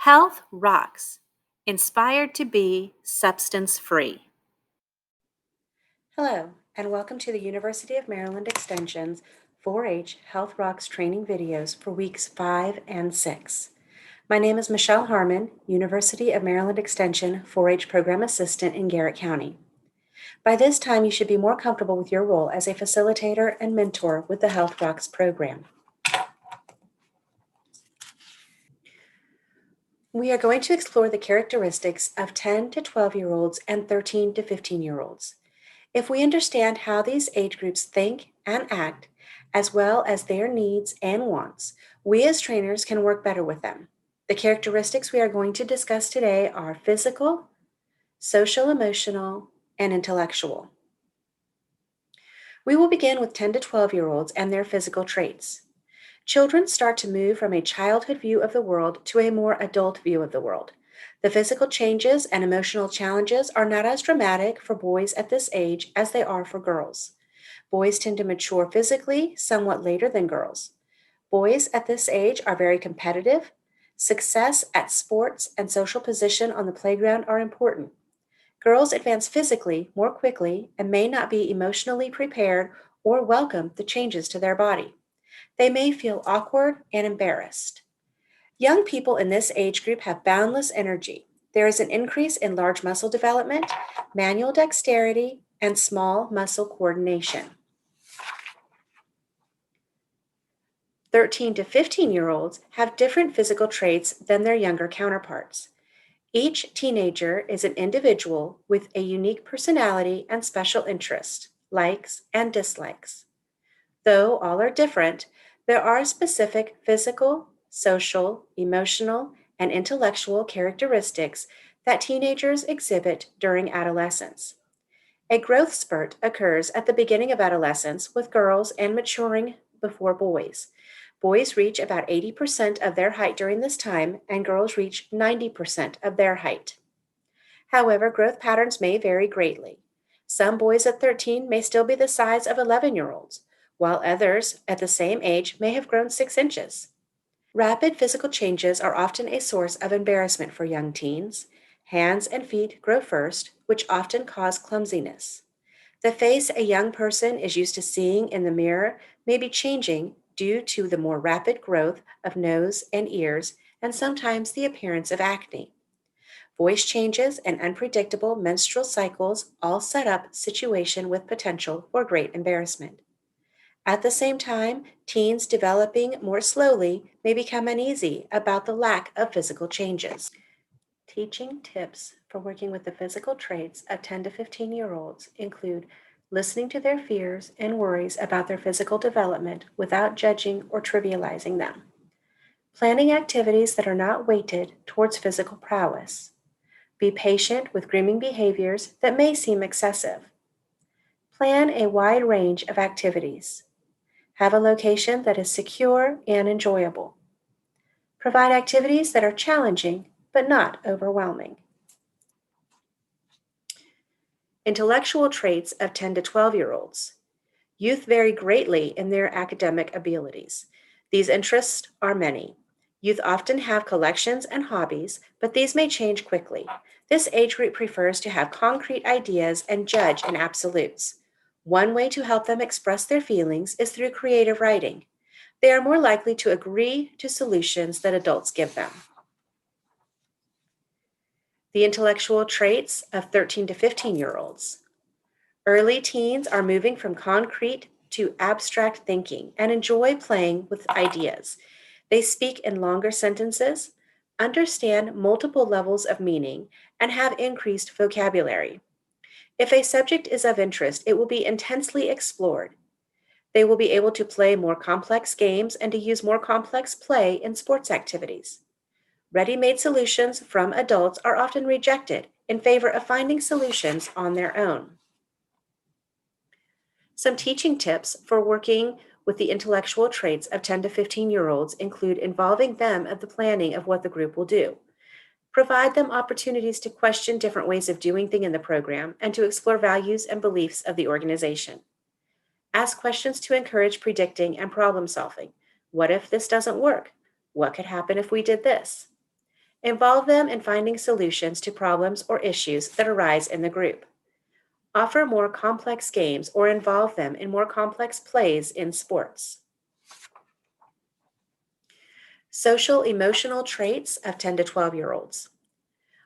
Health Rocks, inspired to be substance-free. Hello, and welcome to the University of Maryland Extension's 4-H Health Rocks training videos for weeks 5 and 6. My name is Michelle Harmon, University of Maryland Extension 4-H Program Assistant in Garrett County. By this time, you should be more comfortable with your role as a facilitator and mentor with the Health Rocks program. We are going to explore the characteristics of 10 to 12-year-olds and 13 to 15-year-olds. If we understand how these age groups think and act, as well as their needs and wants, we as trainers can work better with them. The characteristics we are going to discuss today are physical, social emotional, and intellectual. We will begin with 10 to 12-year-olds and their physical traits. Children start to move from a childhood view of the world to a more adult view of the world. The physical changes and emotional challenges are not as dramatic for boys at this age as they are for girls. Boys tend to mature physically somewhat later than girls. Boys at this age are very competitive. Success at sports and social position on the playground are important. Girls advance physically more quickly and may not be emotionally prepared or welcome the changes to their body. They may feel awkward and embarrassed. Young people in this age group have boundless energy. There is an increase in large muscle development, manual dexterity, and small muscle coordination. 13 to 15-year-olds have different physical traits than their younger counterparts. Each teenager is an individual with a unique personality and special interests, likes and dislikes. Though all are different, there are specific physical, social, emotional, and intellectual characteristics that teenagers exhibit during adolescence. A growth spurt occurs at the beginning of adolescence with girls and maturing before boys. Boys reach about 80% of their height during this time, and girls reach 90% of their height. However, growth patterns may vary greatly. Some boys at 13 may still be the size of 11-year-olds, while others at the same age may have grown 6 inches. Rapid physical changes are often a source of embarrassment for young teens. Hands and feet grow first, which often cause clumsiness. The face a young person is used to seeing in the mirror may be changing due to the more rapid growth of nose and ears and sometimes the appearance of acne. Voice changes and unpredictable menstrual cycles all set up situation with potential for great embarrassment. At the same time, teens developing more slowly may become uneasy about the lack of physical changes. Teaching tips for working with the physical traits of 10 to 15-year-olds include listening to their fears and worries about their physical development without judging or trivializing them. Planning activities that are not weighted towards physical prowess. Be patient with grooming behaviors that may seem excessive. Plan a wide range of activities. Have a location that is secure and enjoyable. Provide activities that are challenging but not overwhelming. Intellectual traits of 10 to 12-year-olds. Youth vary greatly in their academic abilities. These interests are many. Youth often have collections and hobbies, but these may change quickly. This age group prefers to have concrete ideas and judge in absolutes. One way to help them express their feelings is through creative writing. They are more likely to agree to solutions that adults give them. The intellectual traits of 13 to 15-year-olds. Early teens are moving from concrete to abstract thinking and enjoy playing with ideas. They speak in longer sentences, understand multiple levels of meaning, and have increased vocabulary. If a subject is of interest, it will be intensely explored. They will be able to play more complex games and to use more complex play in sports activities. Ready-made solutions from adults are often rejected in favor of finding solutions on their own. Some teaching tips for working with the intellectual traits of 10 to 15-year-olds include involving them at the planning of what the group will do. Provide them opportunities to question different ways of doing things in the program and to explore values and beliefs of the organization. Ask questions to encourage predicting and problem solving. What if this doesn't work? What could happen if we did this? Involve them in finding solutions to problems or issues that arise in the group. Offer more complex games or involve them in more complex plays in sports. Social emotional traits of 10 to 12-year-olds.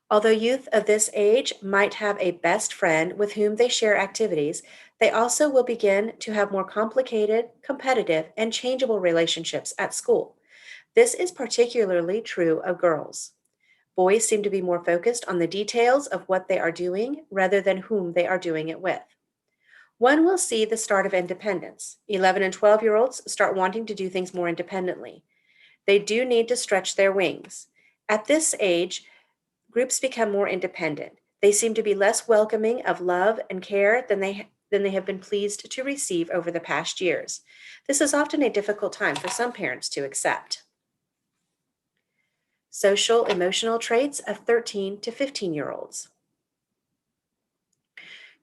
Although youth of this age might have a best friend with whom they share activities, they also will begin to have more complicated, competitive, and changeable relationships at school. This is particularly true of girls. Boys seem to be more focused on the details of what they are doing rather than whom they are doing it with. One will see the start of independence. 11 and 12-year-olds start wanting to do things more independently. They do need to stretch their wings. At this age, groups become more independent. They seem to be less welcoming of love and care than they have been pleased to receive over the past years. This is often a difficult time for some parents to accept. Social emotional traits of 13 to 15-year-olds.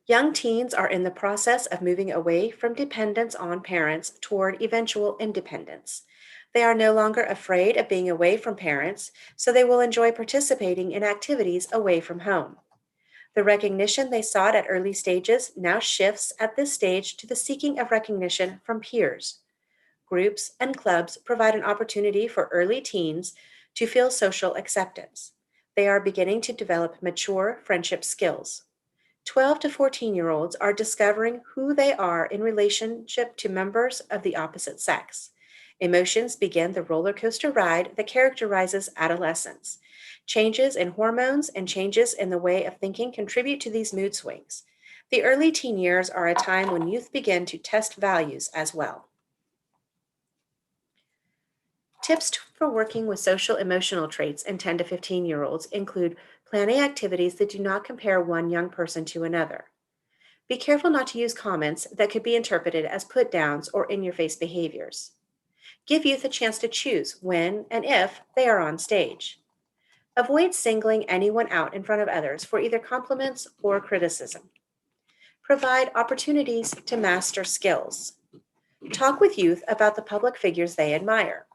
Young teens are in the process of moving away from dependence on parents toward eventual independence. They are no longer afraid of being away from parents, so they will enjoy participating in activities away from home. The recognition they sought at early stages now shifts at this stage to the seeking of recognition from peers. Groups and clubs provide an opportunity for early teens to feel social acceptance. They are beginning to develop mature friendship skills. 12 to 14-year-olds are discovering who they are in relationship to members of the opposite sex. Emotions begin the roller coaster ride that characterizes adolescence. Changes in hormones and changes in the way of thinking contribute to these mood swings. The early teen years are a time when youth begin to test values as well. Tips for working with social emotional traits in 10 to 15-year-olds include planning activities that do not compare one young person to another. Be careful not to use comments that could be interpreted as put downs or in your face behaviors. Give youth a chance to choose when and if they are on stage. Avoid singling anyone out in front of others for either compliments or criticism. Provide opportunities to master skills. Talk with youth about the public figures they admire.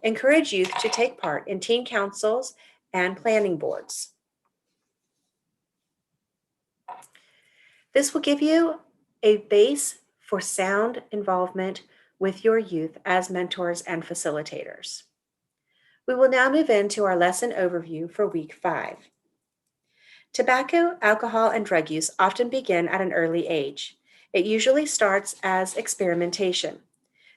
Encourage youth to take part in teen councils and planning boards. This will give you a base for sound involvement with your youth as mentors and facilitators. We will now move into our lesson overview for week 5. Tobacco, alcohol, and drug use often begin at an early age. It usually starts as experimentation.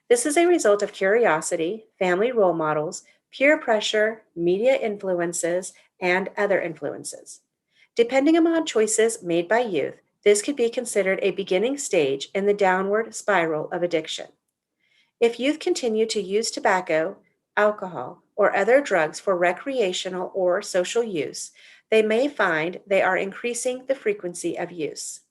This is a result of curiosity, family role models, peer pressure, media influences, and other influences. Depending upon choices made by youth, this could be considered a beginning stage in the downward spiral of addiction. If youth continue to use tobacco, alcohol, or other drugs for recreational or social use, they may find they are increasing the frequency of use.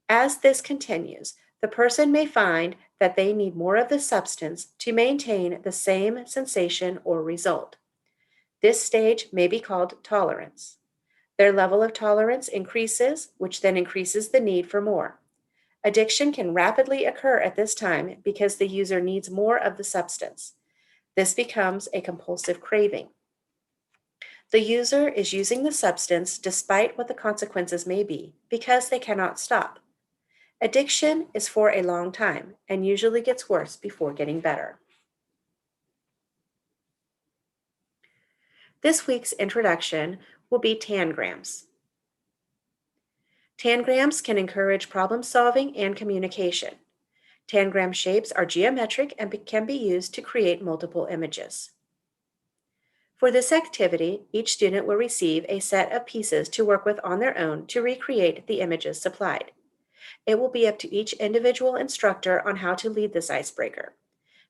As this continues, the person may find that they need more of the substance to maintain the same sensation or result. This stage may be called tolerance. Their level of tolerance increases, which then increases the need for more. Addiction can rapidly occur at this time because the user needs more of the substance. This becomes a compulsive craving. The user is using the substance despite what the consequences may be because they cannot stop. Addiction is for a long time and usually gets worse before getting better. This week's introduction will be tangrams. Tangrams can encourage problem solving and communication. Tangram shapes are geometric and can be used to create multiple images. For this activity, each student will receive a set of pieces to work with on their own to recreate the images supplied. It will be up to each individual instructor on how to lead this icebreaker.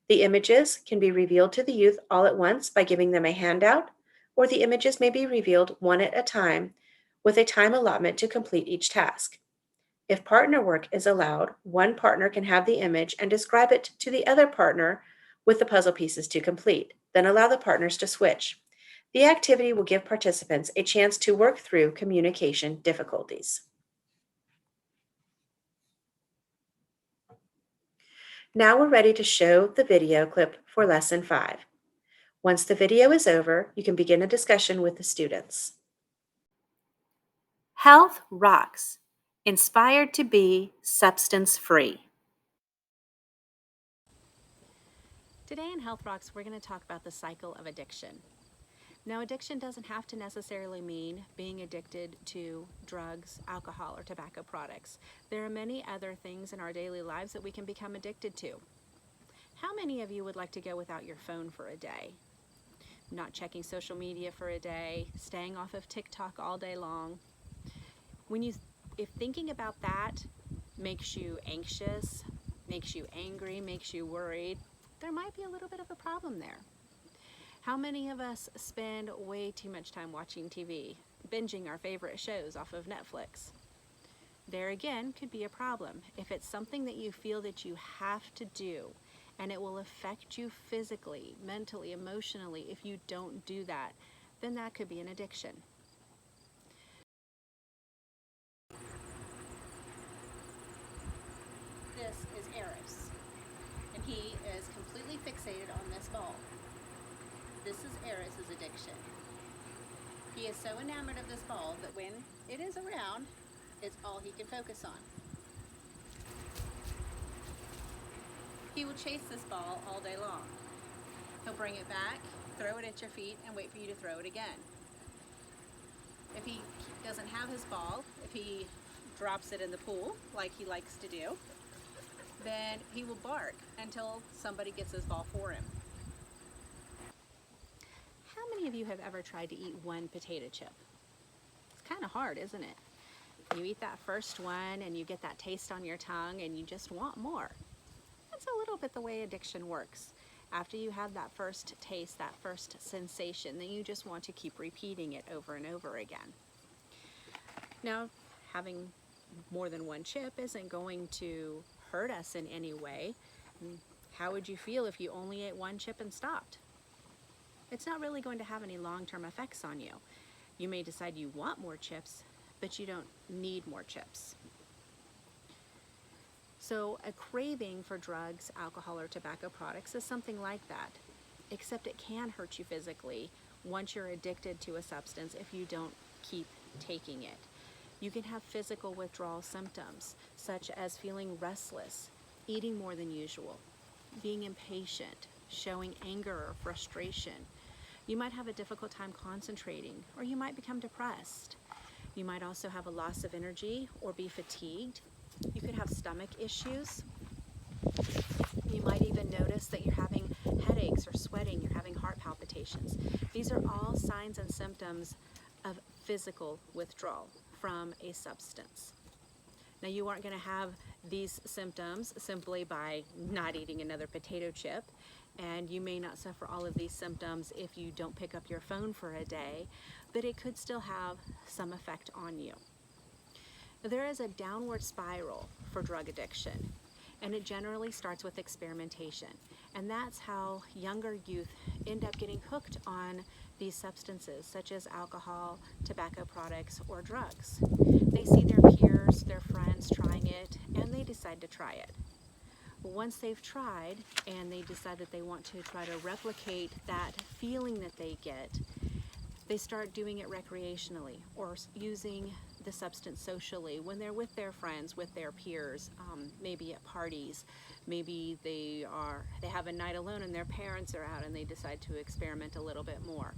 The images can be revealed to the youth all at once by giving them a handout, or the images may be revealed one at a time with a time allotment to complete each task. If partner work is allowed, one partner can have the image and describe it to the other partner with the puzzle pieces to complete, then allow the partners to switch. The activity will give participants a chance to work through communication difficulties. Now we're ready to show the video clip for Lesson 5. Once the video is over, you can begin a discussion with the students. Health rocks. Inspired to be substance free. Today in Health Rocks, we're going to talk about the cycle of addiction. Now, addiction doesn't have to necessarily mean being addicted to drugs, alcohol, or tobacco products. There are many other things in our daily lives that we can become addicted to. How many of you would like to go without your phone for a day? Not checking social media for a day, staying off of TikTok all day long. If thinking about that makes you anxious, makes you angry, makes you worried, there might be a little bit of a problem there. How many of us spend way too much time watching TV, binging our favorite shows off of Netflix? There again could be a problem. If it's something that you feel that you have to do and it will affect you physically, mentally, emotionally if you don't do that, then that could be an addiction. This is Eris, and he is completely fixated on this ball. This is Eris's addiction. He is so enamored of this ball that when it is around, it's all he can focus on. He will chase this ball all day long. He'll bring it back, throw it at your feet, and wait for you to throw it again. If he doesn't have his ball, if he drops it in the pool like he likes to do, then he will bark until somebody gets his ball for him. How many of you have ever tried to eat one potato chip? It's kind of hard, isn't it? You eat that first one and you get that taste on your tongue and you just want more. That's a little bit the way addiction works. After you have that first taste, that first sensation, then you just want to keep repeating it over and over again. Now, having more than one chip isn't going to hurt us in any way. How would you feel if you only ate one chip and stopped? It's not really going to have any long-term effects on you. You may decide you want more chips, but you don't need more chips. So a craving for drugs, alcohol, or tobacco products is something like that, except it can hurt you physically once you're addicted to a substance if you don't keep taking it. You can have physical withdrawal symptoms, such as feeling restless, eating more than usual, being impatient, showing anger or frustration. You might have a difficult time concentrating, or you might become depressed. You might also have a loss of energy or be fatigued. You could have stomach issues. You might even notice that you're having headaches or sweating, you're having heart palpitations. These are all signs and symptoms of physical withdrawal from a substance. Now, you aren't going to have these symptoms simply by not eating another potato chip, and you may not suffer all of these symptoms if you don't pick up your phone for a day, but it could still have some effect on you. There is a downward spiral for drug addiction, and it generally starts with experimentation. And that's how younger youth end up getting hooked on these substances, such as alcohol, tobacco products, or drugs. They see their peers, their friends trying it, and they decide to try it. Once they've tried and they decide that they want to try to replicate that feeling that they get, they start doing it recreationally or using the substance socially when they're with their friends, with their peers, maybe at parties. Maybe they have a night alone and their parents are out and they decide to experiment a little bit more.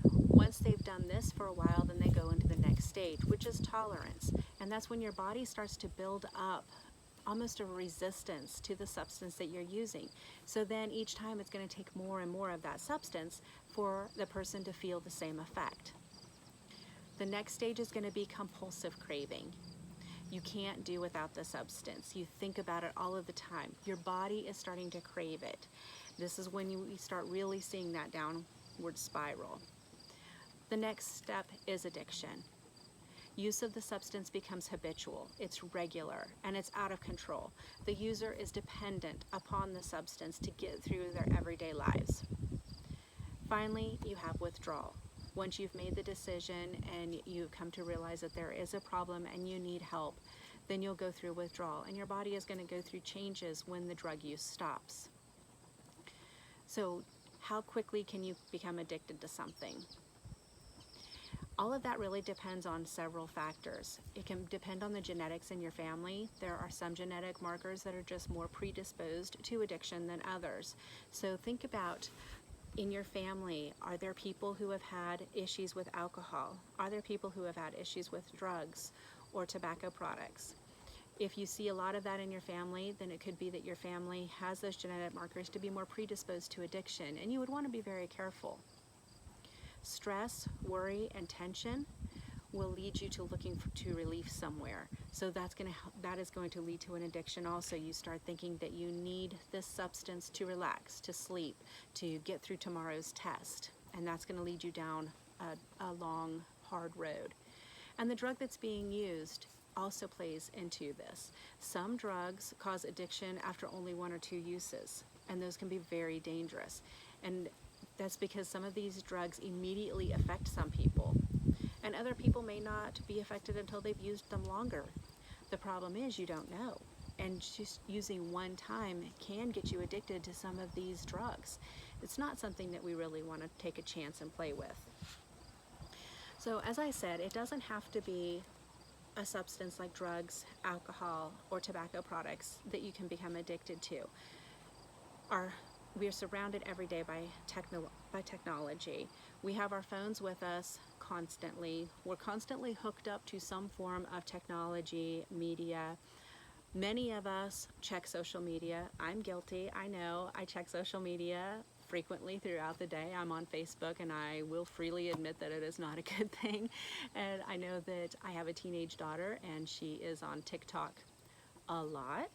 Once they've done this for a while, then they go into the next stage, which is tolerance. And that's when your body starts to build up almost a resistance to the substance that you're using. So then each time it's going to take more and more of that substance for the person to feel the same effect. The next stage is going to be compulsive craving. You can't do without the substance. You think about it all of the time. Your body is starting to crave it. This is when you start really seeing that downward spiral. The next step is addiction. Use of the substance becomes habitual, it's regular, and it's out of control. The user is dependent upon the substance to get through their everyday lives. Finally, you have withdrawal. Once you've made the decision and you've come to realize that there is a problem and you need help, then you'll go through withdrawal, and your body is going to go through changes when the drug use stops. So How quickly can you become addicted to something? All of that really depends on several factors. It can depend on the genetics in your family. There are some genetic markers that are just more predisposed to addiction than others. So think about, in your family, are there people who have had issues with alcohol? Are there people who have had issues with drugs or tobacco products? If you see a lot of that in your family, then it could be that your family has those genetic markers to be more predisposed to addiction, and you would want to be very careful. Stress, worry, and tension will lead you to looking to relief somewhere. So that is going to lead to an addiction also. You start thinking that you need this substance to relax, to sleep, to get through tomorrow's test. And that's going to lead you down a long, hard road. And the drug that's being used also plays into this. Some drugs cause addiction after only one or two uses, and those can be very dangerous. And that's because some of these drugs immediately affect some people, and other people may not be affected until they've used them longer. The problem is you don't know. And just using one time can get you addicted to some of these drugs. It's not something that we really want to take a chance and play with. So, as I said, it doesn't have to be a substance like drugs, alcohol, or tobacco products that you can become addicted to. We are surrounded every day by technology. We have our phones with us constantly. We're constantly hooked up to some form of technology, media. Many of us check social media. I'm guilty. I know I check social media frequently throughout the day. I'm on Facebook, and I will freely admit that it is not a good thing. And I know that I have a teenage daughter, and she is on TikTok a lot.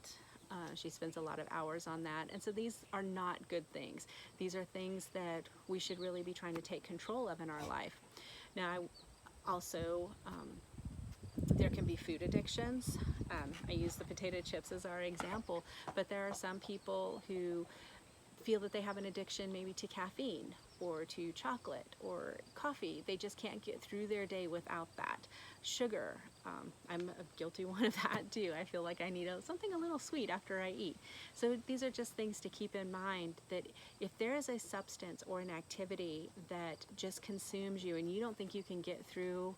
She spends a lot of hours on that. And so these are not good things. These are things that we should really be trying to take control of in our life. Now, there can be food addictions. I use the potato chips as our example, but there are some people who feel that they have an addiction maybe to caffeine or to chocolate or coffee. They just can't get through their day without that. Sugar, I'm a guilty one of that too. I feel like I need something a little sweet after I eat. So these are just things to keep in mind, that if there is a substance or an activity that just consumes you and you don't think you can get through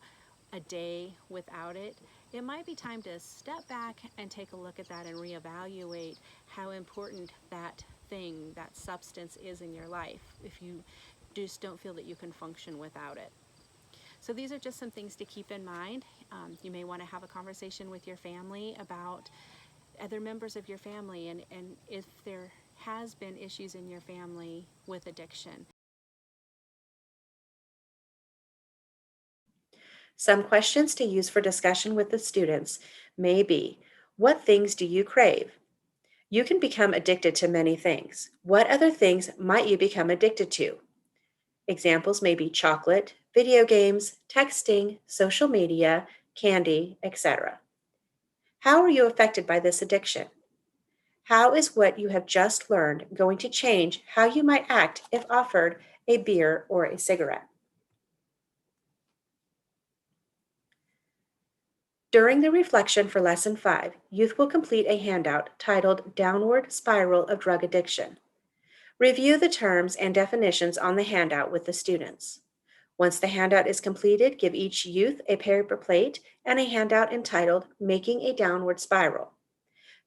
a day without it, it might be time to step back and take a look at that and reevaluate how important that thing, that substance is in your life, if you just don't feel that you can function without it. So these are just some things to keep in mind. You may want to have a conversation with your family about other members of your family, and if there has been issues in your family with addiction. Some questions to use for discussion with the students may be, what things do you crave? You can become addicted to many things. What other things might you become addicted to? Examples may be chocolate, video games, texting, social media, candy, etc. How are you affected by this addiction? How is what you have just learned going to change how you might act if offered a beer or a cigarette? During the reflection for Lesson 5, youth will complete a handout titled Downward Spiral of Drug Addiction. Review the terms and definitions on the handout with the students. Once the handout is completed, give each youth a paper plate and a handout entitled Making a Downward Spiral.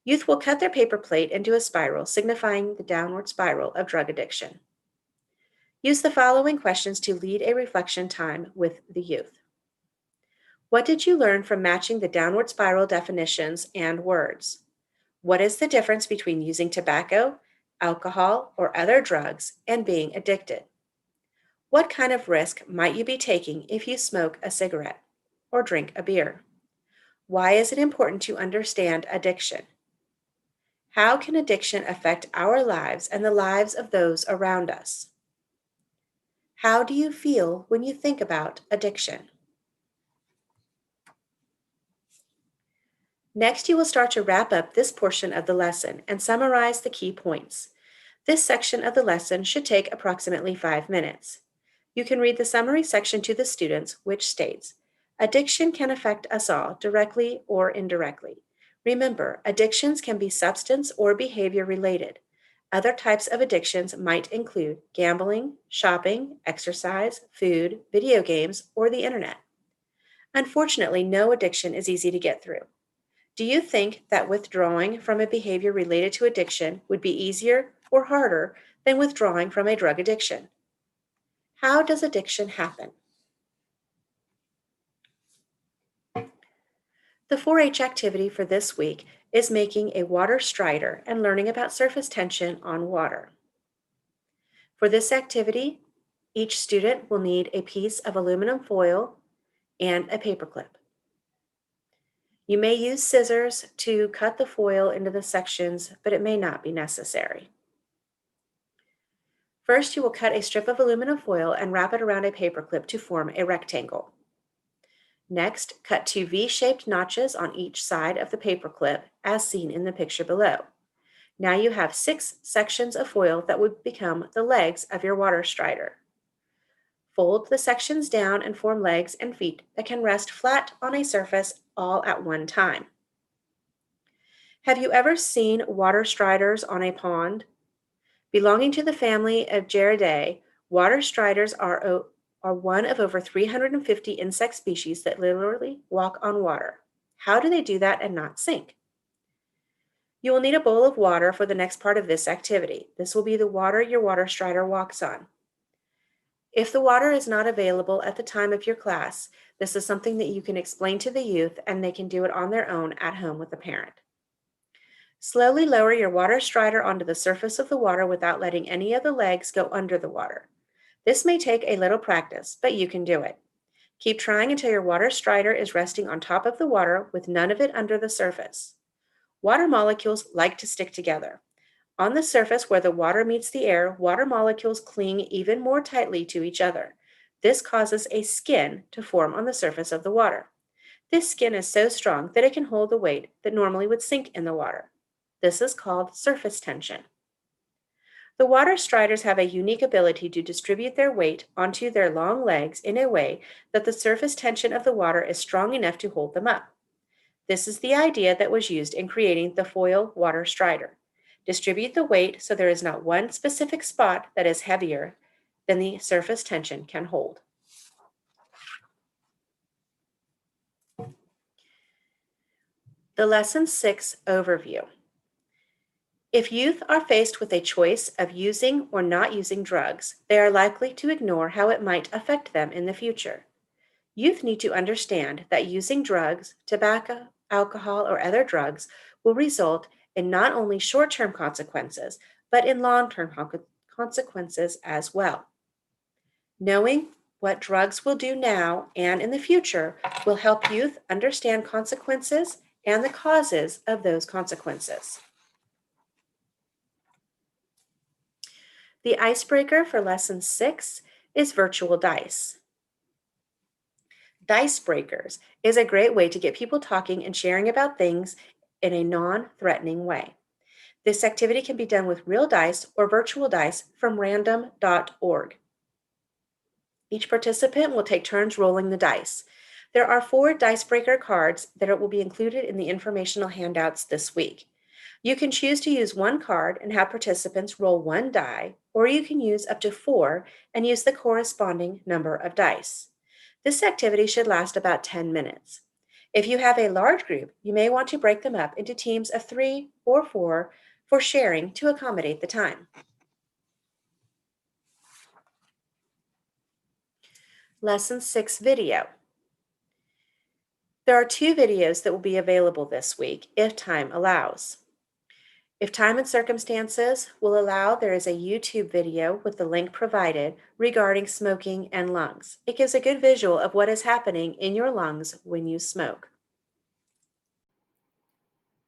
Youth will cut their paper plate into a spiral, signifying the downward spiral of drug addiction. Use the following questions to lead a reflection time with the youth. What did you learn from matching the downward spiral definitions and words? What is the difference between using tobacco, alcohol, or other drugs and being addicted? What kind of risk might you be taking if you smoke a cigarette or drink a beer? Why is it important to understand addiction? How can addiction affect our lives and the lives of those around us? How do you feel when you think about addiction? Next, you will start to wrap up this portion of the lesson and summarize the key points. This section of the lesson should take approximately 5 minutes. You can read the summary section to the students, which states, addiction can affect us all, directly or indirectly. Remember, addictions can be substance or behavior related. Other types of addictions might include gambling, shopping, exercise, food, video games, or the internet. Unfortunately, no addiction is easy to get through. Do you think that withdrawing from a behavior related to addiction would be easier or harder than withdrawing from a drug addiction? How does addiction happen? The 4-H activity for this week is making a water strider and learning about surface tension on water. For this activity, each student will need a piece of aluminum foil and a paperclip. You may use scissors to cut the foil into the sections, but it may not be necessary. First, you will cut a strip of aluminum foil and wrap it around a paperclip to form a rectangle. Next, cut 2 V-shaped notches on each side of the paperclip, as seen in the picture below. Now you have 6 sections of foil that would become the legs of your water strider. Fold the sections down and form legs and feet that can rest flat on a surface all at one time. Have you ever seen water striders on a pond? Belonging to the family of Gerridae, water striders are one of over 350 insect species that literally walk on water. How do they do that and not sink? You will need a bowl of water for the next part of this activity. This will be the water your water strider walks on. If the water is not available at the time of your class, this is something that you can explain to the youth and they can do it on their own at home with a parent. Slowly lower your water strider onto the surface of the water without letting any of the legs go under the water. This may take a little practice, but you can do it. Keep trying until your water strider is resting on top of the water with none of it under the surface. Water molecules like to stick together. On the surface where the water meets the air, water molecules cling even more tightly to each other. This causes a skin to form on the surface of the water. This skin is so strong that it can hold the weight that normally would sink in the water. This is called surface tension. The water striders have a unique ability to distribute their weight onto their long legs in a way that the surface tension of the water is strong enough to hold them up. This is the idea that was used in creating the foil water strider. Distribute the weight so there is not one specific spot that is heavier than the surface tension can hold. The Lesson 6 Overview. If youth are faced with a choice of using or not using drugs, they are likely to ignore how it might affect them in the future. Youth need to understand that using drugs, tobacco, alcohol, or other drugs will result in not only short-term consequences, but in long-term consequences as well. Knowing what drugs will do now and in the future will help youth understand consequences and the causes of those consequences. The icebreaker for Lesson 6 is virtual dice. Dice breakers is a great way to get people talking and sharing about things in a non-threatening way. This activity can be done with real dice or virtual dice from random.org. Each participant will take turns rolling the dice. There are 4 dice breaker cards that will be included in the informational handouts this week. You can choose to use one card and have participants roll 1 die, or you can use up to 4 and use the corresponding number of dice. This activity should last about 10 minutes. If you have a large group, you may want to break them up into teams of 3 or 4 for sharing to accommodate the time. Lesson 6 video. There are 2 videos that will be available this week if time allows. If time and circumstances will allow, there is a YouTube video with the link provided regarding smoking and lungs. It gives a good visual of what is happening in your lungs when you smoke.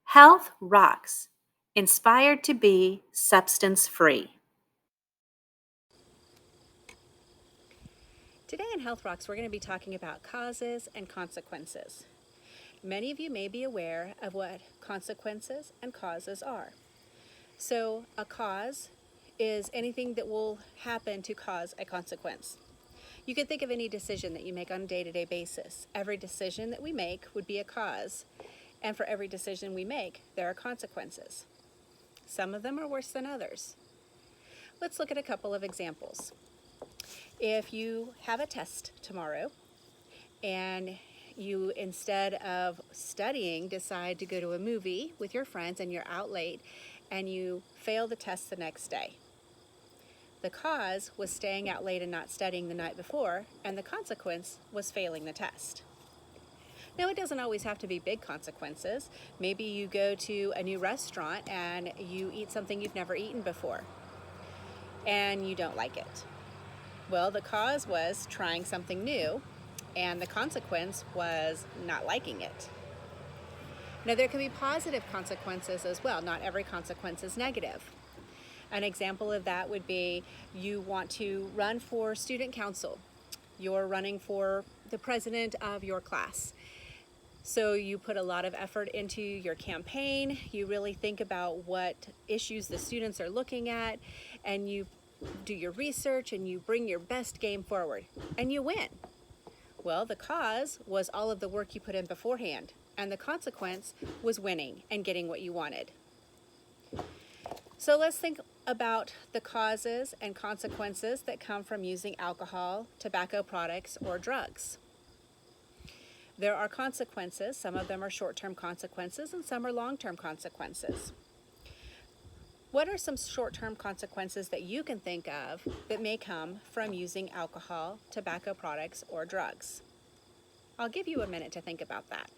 Health Rocks. Inspired to be substance-free. Today in Health Rocks, we're going to be talking about causes and consequences. Many of you may be aware of what consequences and causes are. So a cause is anything that will happen to cause a consequence. You can think of any decision that you make on a day-to-day basis. Every decision that we make would be a cause, and for every decision we make, there are consequences. Some of them are worse than others. Let's look at a couple of examples. If you have a test tomorrow and you, instead of studying, decide to go to a movie with your friends and you're out late and you fail the test the next day. The cause was staying out late and not studying the night before, and the consequence was failing the test. Now, it doesn't always have to be big consequences. Maybe you go to a new restaurant and you eat something you've never eaten before, and you don't like it. Well, the cause was trying something new, and the consequence was not liking it. Now, there can be positive consequences as well. Not every consequence is negative. An example of that would be you want to run for student council. You're running for the president of your class. So you put a lot of effort into your campaign. You really think about what issues the students are looking at, and you do your research and you bring your best game forward, and you win. Well, the cause was all of the work you put in beforehand, and the consequence was winning and getting what you wanted. So let's think about the causes and consequences that come from using alcohol, tobacco products, or drugs. There are consequences. Some of them are short-term consequences and some are long-term consequences. What are some short-term consequences that you can think of that may come from using alcohol, tobacco products, or drugs? I'll give you a minute to think about that.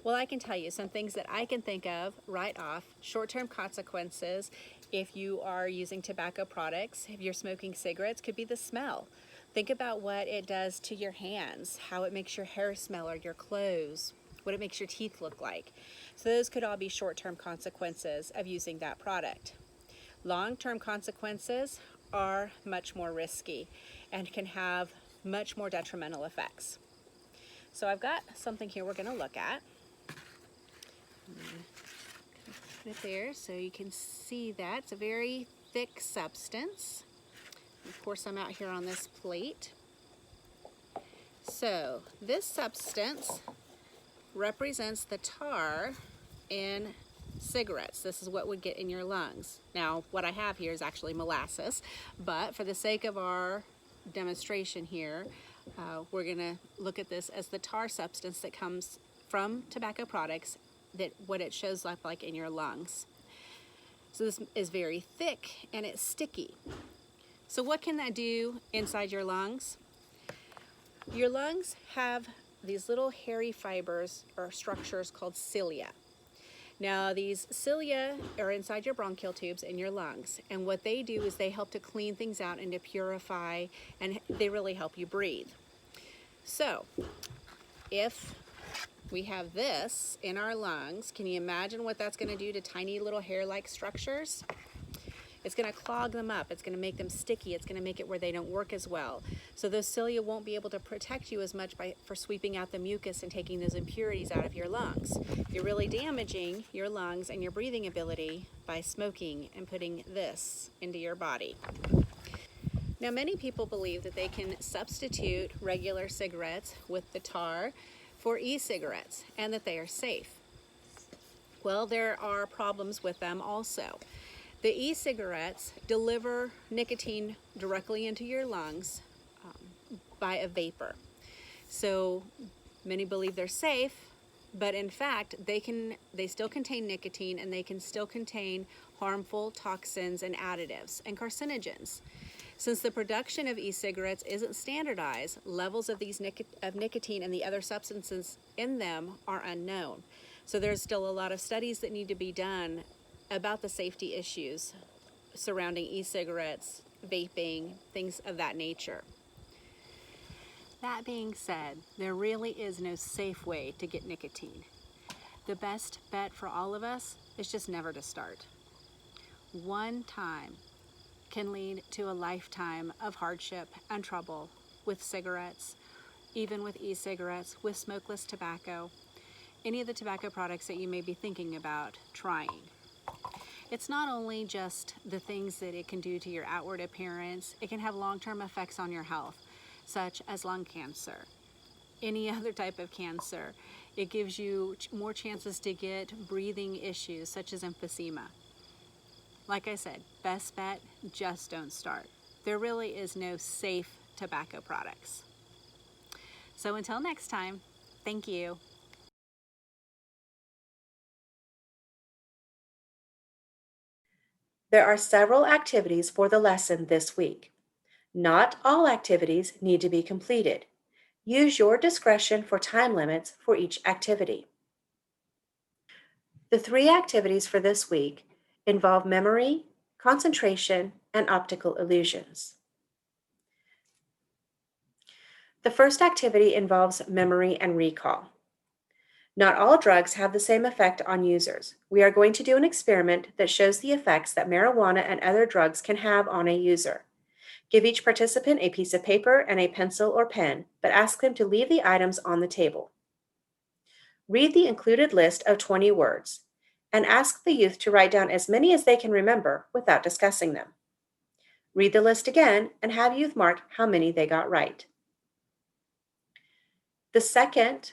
Well, I can tell you some things that I can think of right off. Short-term consequences, if you are using tobacco products, if you're smoking cigarettes, could be the smell. Think about what it does to your hands, how it makes your hair smell or your clothes, what it makes your teeth look like. So those could all be short-term consequences of using that product. Long-term consequences are much more risky and can have much more detrimental effects. So I've got something here we're going to look at. Put it there so you can see that. It's a very thick substance. Of course, I'm out here on this plate. So this substance represents the tar in cigarettes. This is what would get in your lungs. Now, what I have here is actually molasses, but for the sake of our demonstration here, we're going to look at this as the tar substance that comes from tobacco products, that what it shows up like in your lungs. So this is very thick and it's sticky. So what can that do inside your lungs? Your lungs have these little hairy fibers or structures called cilia. Now these cilia are inside your bronchial tubes in your lungs, and what they do is they help to clean things out and to purify, and they really help you breathe. So if we have this in our lungs, can you imagine what that's going to do to tiny little hair-like structures? It's going to clog them up. It's going to make them sticky. It's going to make it where they don't work as well. So those cilia won't be able to protect you as much for sweeping out the mucus and taking those impurities out of your lungs. You're really damaging your lungs and your breathing ability by smoking and putting this into your body. Now, many people believe that they can substitute regular cigarettes with the tar for e-cigarettes and that they are safe. Well, there are problems with them also. The e-cigarettes deliver nicotine directly into your lungs by a vapor. So many believe they're safe, but in fact, they still contain nicotine, and they can still contain harmful toxins and additives and carcinogens. Since the production of e-cigarettes isn't standardized, levels of these nicotine and the other substances in them are unknown. So there's still a lot of studies that need to be done about the safety issues surrounding e-cigarettes, vaping, things of that nature. That being said, there really is no safe way to get nicotine. The best bet for all of us is just never to start. One time can lead to a lifetime of hardship and trouble with cigarettes, even with e-cigarettes, with smokeless tobacco, any of the tobacco products that you may be thinking about trying. It's not only just the things that it can do to your outward appearance, it can have long-term effects on your health, such as lung cancer, any other type of cancer. It gives you more chances to get breathing issues such as emphysema. Like I said, best bet, just don't start. There really is no safe tobacco products. So until next time, thank you. There are several activities for the lesson this week. Not all activities need to be completed. Use your discretion for time limits for each activity. The 3 activities for this week involve memory, concentration, and optical illusions. The first activity involves memory and recall. Not all drugs have the same effect on users. We are going to do an experiment that shows the effects that marijuana and other drugs can have on a user. Give each participant a piece of paper and a pencil or pen, but ask them to leave the items on the table. Read the included list of 20 words and ask the youth to write down as many as they can remember without discussing them. Read the list again and have youth mark how many they got right. The second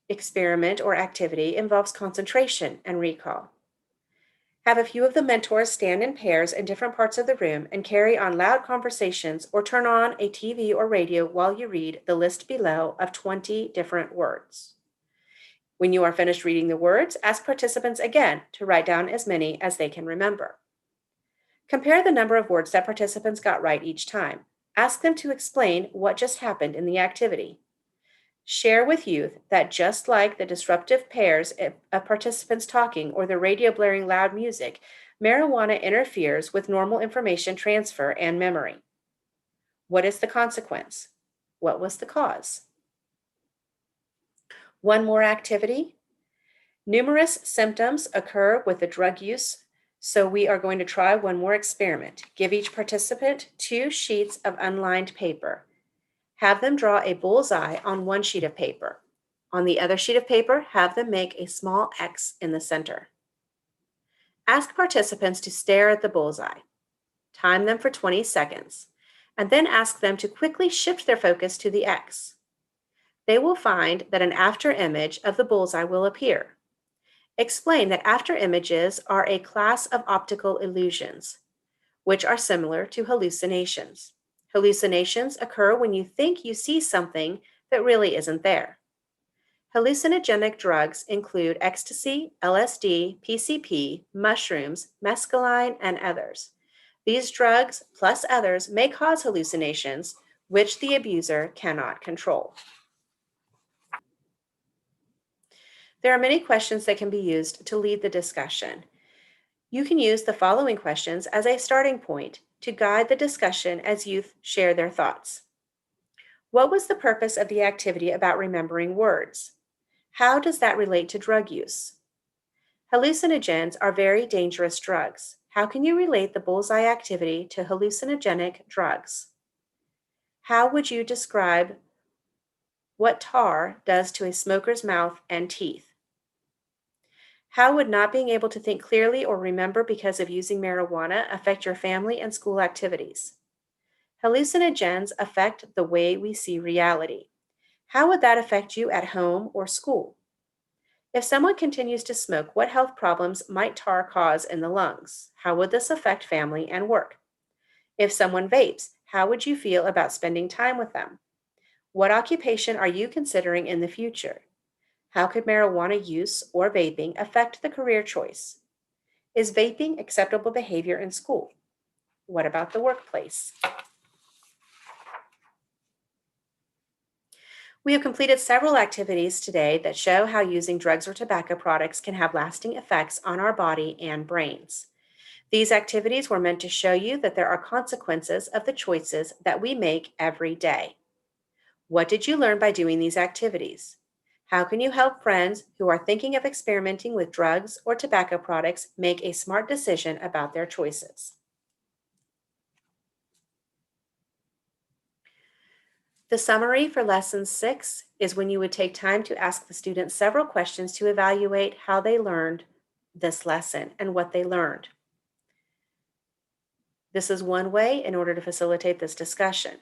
experiment or activity involves concentration and recall. Have a few of the mentors stand in pairs in different parts of the room and carry on loud conversations or turn on a TV or radio while you read the list below of 20 different words. When you are finished reading the words, ask participants again to write down as many as they can remember. Compare the number of words that participants got right each time. Ask them to explain what just happened in the activity. Share with youth that just like the disruptive pairs of participants talking or the radio blaring loud music, marijuana interferes with normal information transfer and memory. What is the consequence? What was the cause? One more activity. Numerous symptoms occur with the drug use, so we are going to try one more experiment. Give each participant 2 sheets of unlined paper. Have them draw a bullseye on one sheet of paper. On the other sheet of paper, have them make a small X in the center. Ask participants to stare at the bullseye. Time them for 20 seconds, and then ask them to quickly shift their focus to the X. They will find that an after image of the bullseye will appear. Explain that after images are a class of optical illusions, which are similar to hallucinations. Hallucinations occur when you think you see something that really isn't there. Hallucinogenic drugs include ecstasy, LSD, PCP, mushrooms, mescaline, and others. These drugs, plus others, may cause hallucinations, which the abuser cannot control. There are many questions that can be used to lead the discussion. You can use the following questions as a starting point to guide the discussion as youth share their thoughts. What was the purpose of the activity about remembering words? How does that relate to drug use? Hallucinogens are very dangerous drugs. How can you relate the bullseye activity to hallucinogenic drugs? How would you describe what tar does to a smoker's mouth and teeth? How would not being able to think clearly or remember because of using marijuana affect your family and school activities? Hallucinogens affect the way we see reality. How would that affect you at home or school? If someone continues to smoke, what health problems might tar cause in the lungs? How would this affect family and work? If someone vapes, how would you feel about spending time with them? What occupation are you considering in the future? How could marijuana use or vaping affect the career choice? Is vaping acceptable behavior in school? What about the workplace? We have completed several activities today that show how using drugs or tobacco products can have lasting effects on our body and brains. These activities were meant to show you that there are consequences of the choices that we make every day. What did you learn by doing these activities? How can you help friends who are thinking of experimenting with drugs or tobacco products make a smart decision about their choices? The summary for Lesson 6 is when you would take time to ask the students several questions to evaluate how they learned this lesson and what they learned. This is one way in order to facilitate this discussion.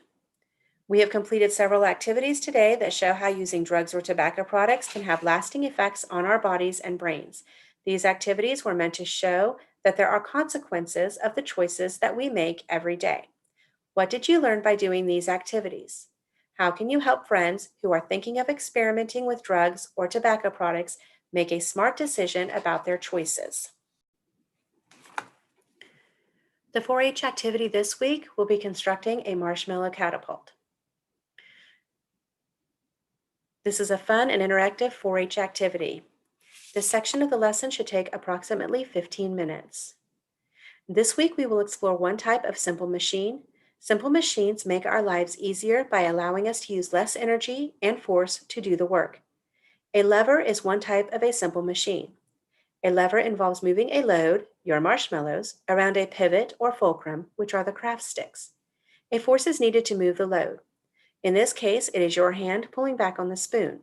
We have completed several activities today that show how using drugs or tobacco products can have lasting effects on our bodies and brains. These activities were meant to show that there are consequences of the choices that we make every day. What did you learn by doing these activities? How can you help friends who are thinking of experimenting with drugs or tobacco products make a smart decision about their choices? The 4-H activity this week will be constructing a marshmallow catapult. This is a fun and interactive 4-H activity. This section of the lesson should take approximately 15 minutes. This week we will explore one type of simple machine. Simple machines make our lives easier by allowing us to use less energy and force to do the work. A lever is one type of a simple machine. A lever involves moving a load, your marshmallows, around a pivot or fulcrum, which are the craft sticks. A force is needed to move the load. In this case, it is your hand pulling back on the spoon.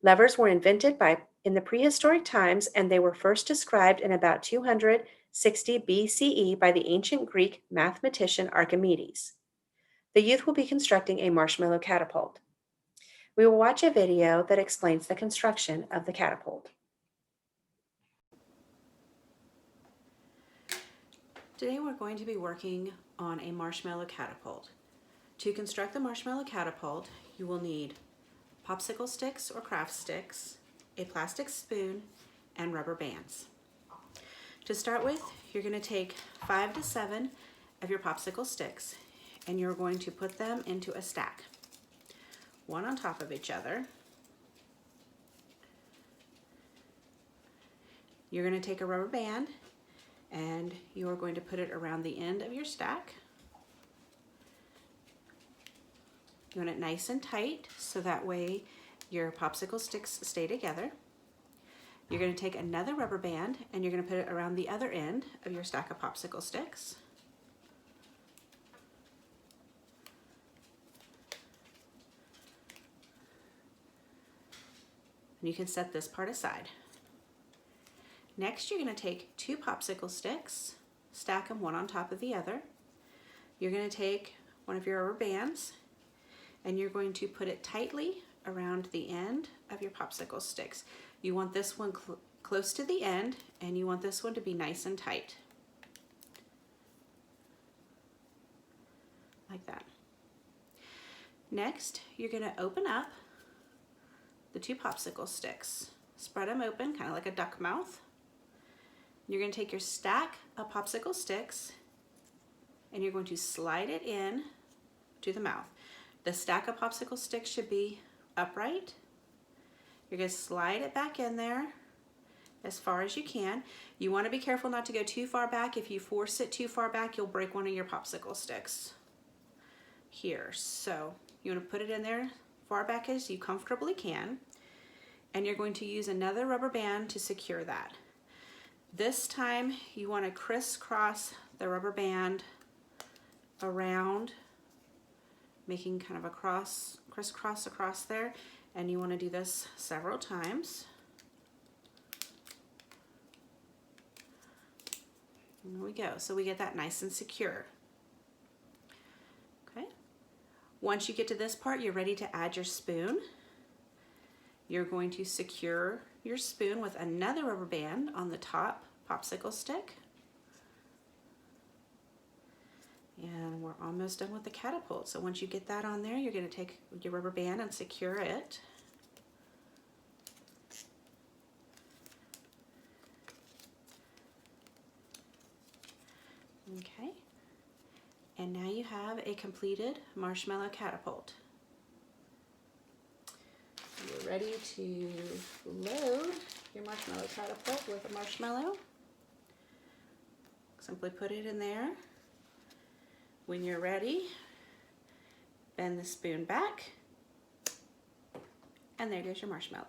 Levers were invented in the prehistoric times, and they were first described in about 260 BCE by the ancient Greek mathematician Archimedes. The youth will be constructing a marshmallow catapult. We will watch a video that explains the construction of the catapult. Today we're going to be working on a marshmallow catapult. To construct the marshmallow catapult, you will need popsicle sticks or craft sticks, a plastic spoon, and rubber bands. To start with, you're going to take 5 to 7 of your popsicle sticks and you're going to put them into a stack, one on top of each other. You're going to take a rubber band and you are going to put it around the end of your stack. You want it nice and tight so that way your popsicle sticks stay together. You're going to take another rubber band and you're going to put it around the other end of your stack of popsicle sticks. And you can set this part aside. Next, you're going to take 2 popsicle sticks, stack them one on top of the other. You're going to take one of your rubber bands and you're going to put it tightly around the end of your popsicle sticks. You want this one close to the end and you want this one to be nice and tight. Like that. Next, you're going to open up the 2 popsicle sticks. Spread them open, kind of like a duck mouth. You're going to take your stack of popsicle sticks and you're going to slide it in to the mouth. The stack of popsicle sticks should be upright. You're going to slide it back in there as far as you can. You want to be careful not to go too far back. If you force it too far back, you'll break one of your popsicle sticks here. So you want to put it in there far back as you comfortably can. And you're going to use another rubber band to secure that. This time you want to crisscross the rubber band around, making kind of a crisscross across there, and you want to do this several times. And there we go. So we get that nice and secure. Okay. Once you get to this part, you're ready to add your spoon. You're going to secure your spoon with another rubber band on the top popsicle stick. And we're almost done with the catapult. So once you get that on there, you're going to take your rubber band and secure it. Okay. And now you have a completed marshmallow catapult. You're ready to load your marshmallow catapult with a marshmallow. Simply put it in there. When you're ready, bend the spoon back, and there goes your marshmallow.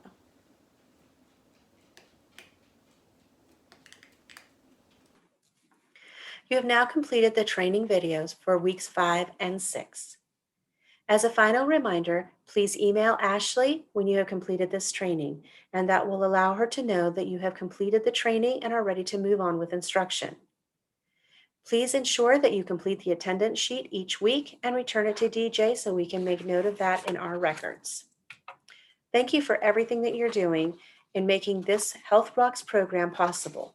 You have now completed the training videos for weeks 5 and 6. As a final reminder, please email Ashley when you have completed this training, and that will allow her to know that you have completed the training and are ready to move on with instruction. Please ensure that you complete the attendance sheet each week and return it to DJ so we can make note of that in our records. Thank you for everything that you're doing in making this Health Rocks program possible.